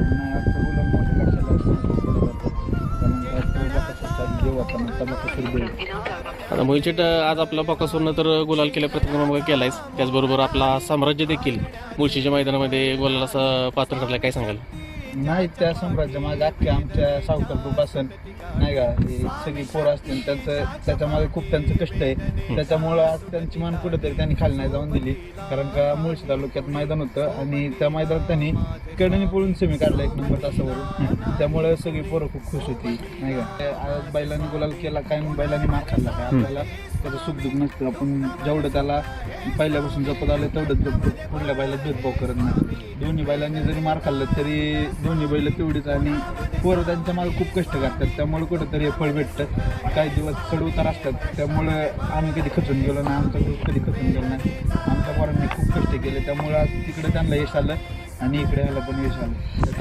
नाही आता गुलाल मोठ्या लक्षाला कारण देऊ आपण तबाखा देऊ. आता मोहित आज आपला बकासूरनं तर गुलाल केल्या प्रतिक्रमण केलायच, त्याचबरोबर आपला साम्राज्य देखील मुळशीच्या मैदानामध्ये गुलालाचा पात्र ठरलाय, काय सांगाल? नाही त्या साम्राज्य माझ्या अख्ख्या आमच्या सावकार ग्रुप असेल नाही का, हे सगळी पोरं असतील त्यांचं त्याच्यामध्ये खूप त्यांचं कष्ट आहे. त्याच्यामुळं आज त्यांची मान कुठेतरी त्यांनी खाली नाही जाऊन दिली, कारण का मुळशी तालुक्यात मैदान होतं आणि त्या मैदानात त्यांनी कडनी पळून सेमी काढला 1 नंबर तासावरून. त्यामुळे सगळी पोरं खूप खुश होती नाही का. आज बैलांनी गुलाल केला काय, बैलांनी मार खाल्ला काय, आपल्याला त्याचं सुखदुःख नसतं. आपण जेवढं त्याला पहिल्यापासून जपत आलं तेवढंच जपतो, पुढल्या बैला भेदभाव करत नाही. दोन्ही बैलांनी जरी मार खाल्लं तरी दोन्ही बैल तेवढीच आणि पोरं त्यांच्या मागे खूप कष्ट करतात, त्यामुळे कुठंतरी हे फळ भेटतं. काही दिवस चढउतार असतात, त्यामुळं आम्ही कधी खचून गेलो नाही, आमचा ग्रुप कधी खचून गेलो नाही. आमच्या पोरांनी खूप कष्ट केले, त्यामुळं आज तिकडे त्यांना यश आलं आणि इकडे ह्याला पण यश आलं.